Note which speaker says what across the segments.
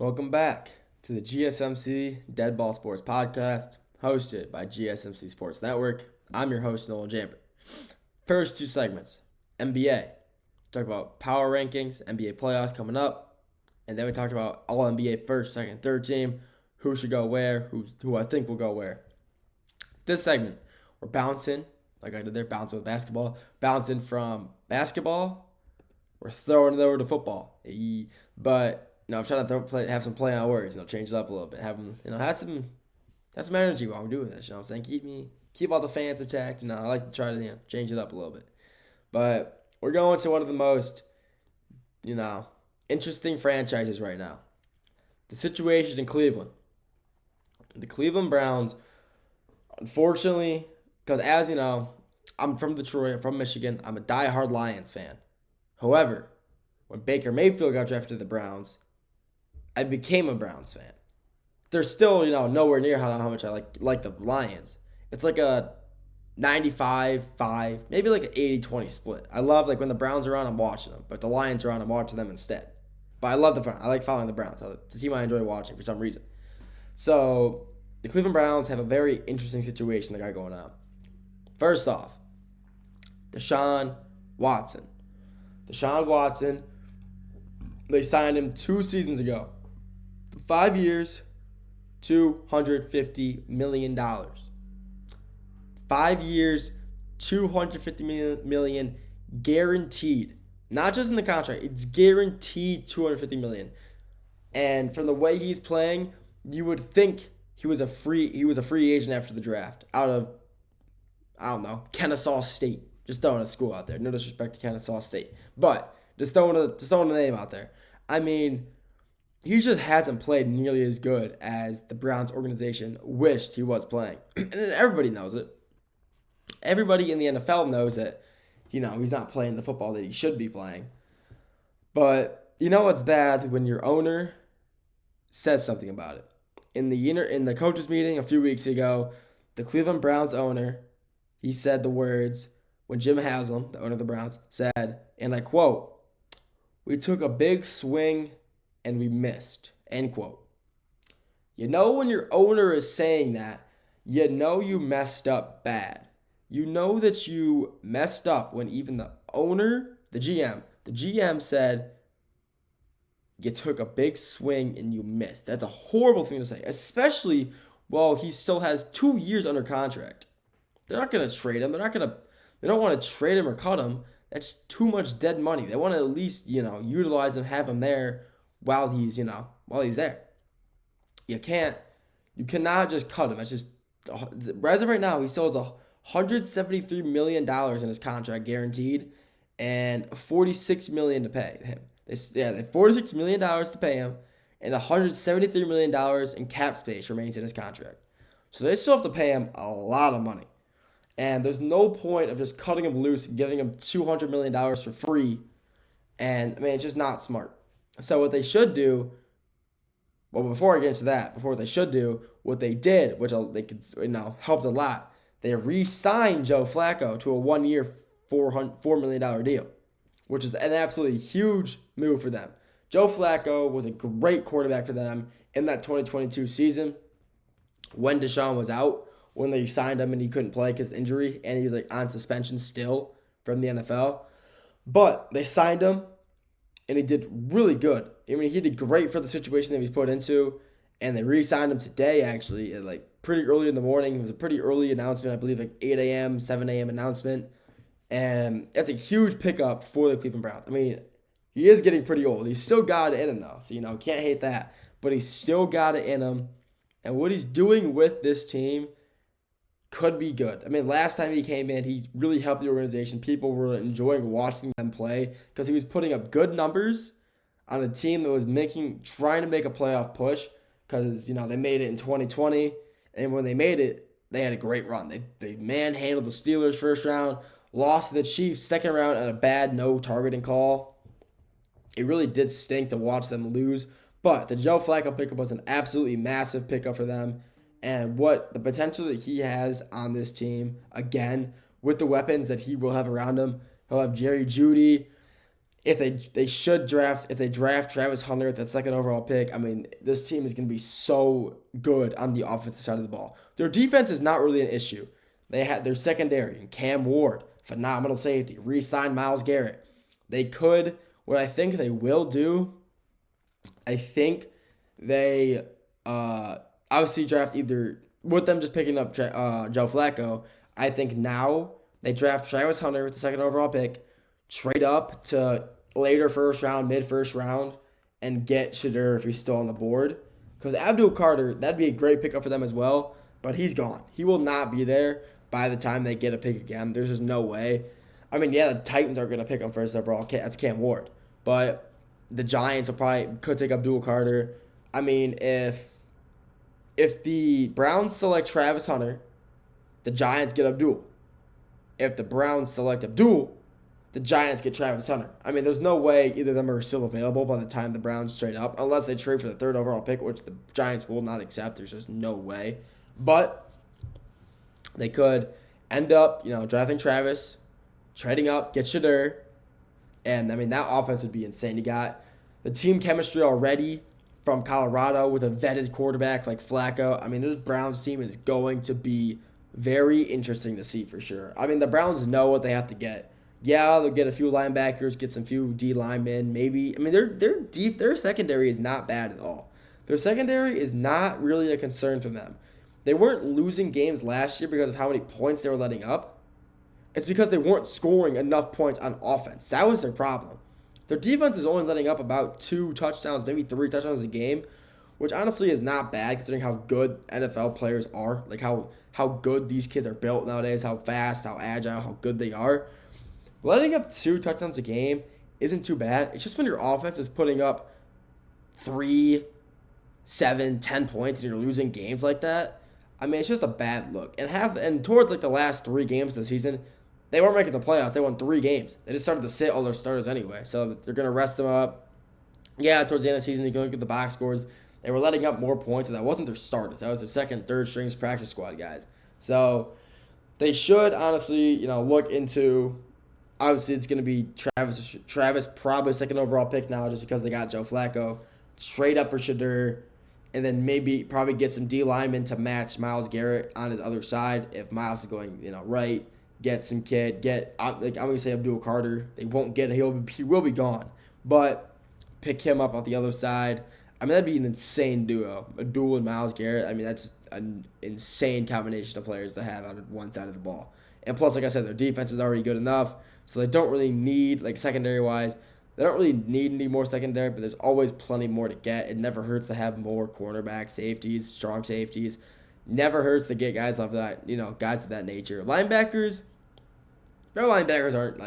Speaker 1: Welcome back to the GSMC Dead Ball Sports Podcast, hosted by GSMC Sports Network. I'm your host, Nolan Jambert. First two segments, NBA. Talk about power rankings, NBA playoffs coming up, and then we talked about all NBA first, second, third team, who should go where, who I think will go where. This segment, we're bouncing, like I did there, bouncing with basketball, bouncing from basketball, we're throwing it over to football. But I'm trying to have some play on words, change it up a little bit, have them, have some energy while I'm doing this. You know what I'm saying? Keep all the fans attacked. I like to try to change it up a little bit. But we're going to one of the most, interesting franchises right now. The situation in Cleveland. The Cleveland Browns, unfortunately, because as you know, I'm from Detroit, I'm from Michigan, I'm a diehard Lions fan. However, when Baker Mayfield got drafted to the Browns, I became a Browns fan. They're still, nowhere near how much I like the Lions. It's like a 95-5, maybe like an 80-20 split. I love, when the Browns are on, I'm watching them. But the Lions are on, I'm watching them instead. But I love the Browns. I like following the Browns. It's a team I enjoy watching for some reason. So, the Cleveland Browns have a very interesting situation they got going on. First off, Deshaun Watson. Deshaun Watson, they signed him 2 seasons ago. 5 years, $250 million. 5 years, $250 million guaranteed. Not just in the contract, it's guaranteed $250 million. And from the way he's playing, you would think he was a free agent after the draft out of, Kennesaw State. Just throwing a school out there. No disrespect to Kennesaw State. But just throwing a name out there. I mean, he just hasn't played nearly as good as the Browns organization wished he was playing. And everybody knows it. Everybody in the NFL knows that, he's not playing the football that he should be playing. But you know what's bad? When your owner says something about it. In the coaches meeting a few weeks ago, the Cleveland Browns owner, he said the words, when Jim Haslam, the owner of the Browns, said, and I quote, "We took a big swing and we missed," end quote. When your owner is saying that, you messed up bad. You know that you messed up when even the owner, the GM said, you took a big swing and you missed. That's a horrible thing to say, especially while he still has 2 years under contract. They're not going to trade him. They don't want to trade him or cut him. That's too much dead money. They want to at least, utilize him, have him there while he's there. You cannot just cut him. It's just, as of right now, he still has $173 million in his contract guaranteed and $46 million to pay him. They have $46 million to pay him and $173 million in cap space remains in his contract. So they still have to pay him a lot of money. And there's no point of just cutting him loose and giving him $200 million for free. And, it's just not smart. So what they should do, before I get into that, what they did, which they could, helped a lot, they re-signed Joe Flacco to a 1-year, $4 million deal, which is an absolutely huge move for them. Joe Flacco was a great quarterback for them in that 2022 season when Deshaun was out, when they signed him and he couldn't play because of injury, and he was on suspension still from the NFL. But they signed him, and he did really good. He did great for the situation that he was put into, and they re-signed him today, actually, pretty early in the morning. It was a pretty early announcement, I believe, 8 a.m., 7 a.m. announcement, and that's a huge pickup for the Cleveland Browns. He is getting pretty old. He's still got it in him, though, so, can't hate that. But he's still got it in him, and what he's doing with this team could be good. Last time he came in, he really helped the organization. People were enjoying watching them play because he was putting up good numbers on a team that was trying to make a playoff push because, they made it in 2020. And when they made it, they had a great run. They manhandled the Steelers first round, lost to the Chiefs second round at a bad no targeting call. It really did stink to watch them lose. But the Joe Flacco pickup was an absolutely massive pickup for them. And what the potential that he has on this team, again, with the weapons that he will have around him. He'll have Jerry Jeudy if they draft Travis Hunter at the second overall pick, I mean, this team is going to be so good on the offensive side of the ball. Their defense is not really an issue. They had their secondary and Cam Ward, phenomenal safety, re-signed Myles Garrett. They could, what I think they will do, I think they obviously draft either, with them just picking up Joe Flacco, I think now they draft Travis Hunter with the second overall pick, trade up to later first round, mid first round, and get Shadur if he's still on the board. Because Abdul Carter, that'd be a great pickup for them as well, but he's gone. He will not be there by the time they get a pick again. There's just no way. I mean, yeah, the Titans are going to pick him first overall. That's Cam Ward. But the Giants could take Abdul Carter. I mean, if the Browns select Travis Hunter, the Giants get Abdul. If the Browns select Abdul, the Giants get Travis Hunter. I mean, there's no way either of them are still available by the time the Browns trade up, unless they trade for the third overall pick, which the Giants will not accept. There's just no way. But they could end up, drafting Travis, trading up, get Shadur, and I mean, that offense would be insane. You got the team chemistry already from Colorado with a vetted quarterback like Flacco. I mean, this Browns team is going to be very interesting to see for sure. I mean, the Browns know what they have to get. Yeah, they'll get a few linebackers, get some few D linemen, maybe. I mean, they're deep. Their secondary is not bad at all. Their secondary is not really a concern for them. They weren't losing games last year because of how many points they were letting up. It's because they weren't scoring enough points on offense. That was their problem. Their defense is only letting up about 2 touchdowns, maybe 3 touchdowns a game, which honestly is not bad considering how good NFL players are, like how good these kids are built nowadays, how fast, how agile, how good they are. Letting up 2 touchdowns a game isn't too bad. It's just when your offense is putting up 3, 7, 10 points and you're losing games like that. I mean, it's just a bad look. And towards like the last 3 games of the season, they weren't making the playoffs. They won 3 games. They just started to sit all their starters anyway. So they're going to rest them up. Yeah, towards the end of the season, you can look at the box scores. They were letting up more points, and that wasn't their starters. That was their second, third strings practice squad guys. So they should honestly, look into. Obviously, it's going to be Travis, probably second overall pick now, just because they got Joe Flacco. Straight up for Shadur, and then maybe probably get some D linemen to match Myles Garrett on his other side. If Myles is going, right, get some kid, I'm going to say Abdul Carter. They won't get him. He will be gone, but pick him up on the other side. I mean, that'd be an insane duo. Abdul and Myles Garrett. I mean, that's an insane combination of players to have on one side of the ball. And plus, like I said, their defense is already good enough, so they don't really need, like secondary-wise, they don't really need any more secondary, but there's always plenty more to get. It never hurts to have more cornerback safeties, strong safeties. Never hurts to get guys of that, guys of that nature. Linebackers, their linebackers aren't,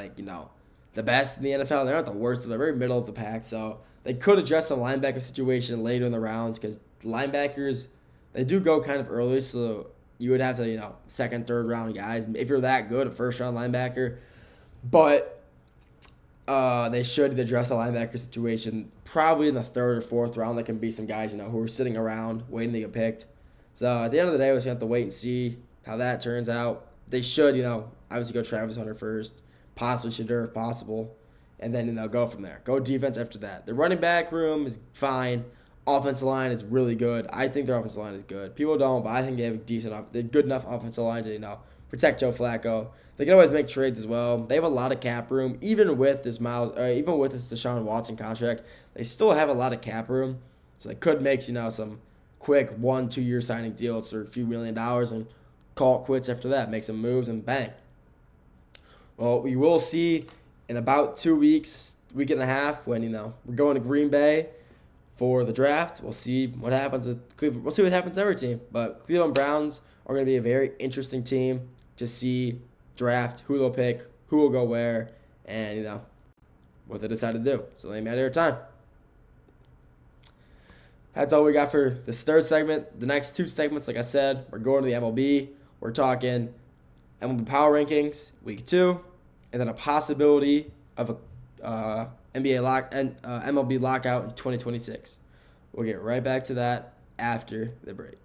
Speaker 1: the best in the NFL. They're not the worst. They're very middle of the pack, so they could address some linebacker situation later in the rounds because linebackers, they do go kind of early, so you would have to, second, third round guys. If you're that good, a first round linebacker. But they should address the linebacker situation probably in the third or fourth round. There can be some guys, who are sitting around waiting to get picked. So at the end of the day, we just have to wait and see how that turns out. They should, obviously go Travis Hunter first, possibly Shadur if possible, and then they'll go from there. Go defense after that. The running back room is fine. Offensive line is really good. I think their offensive line is good. People don't, but I think they have they're good enough offensive line to, protect Joe Flacco. They can always make trades as well. They have a lot of cap room, even with this Deshaun Watson contract. They still have a lot of cap room, so they could make some quick 1-2 year signing deals for a few $1 million and call it quits after that. Make some moves and bang. Well, we will see in about 2 weeks, week and a half, when we're going to Green Bay for the draft. We'll see what happens with Cleveland. We'll see what happens to every team, but Cleveland Browns are going to be a very interesting team to see draft, who they'll pick, who will go where, and what they decide to do. So they matter of time. That's all we got for this third segment. The next 2 segments, like I said, we're going to the MLB. We're talking MLB Power Rankings, Week 2, and then a possibility of a MLB lockout in 2026. We'll get right back to that after the break.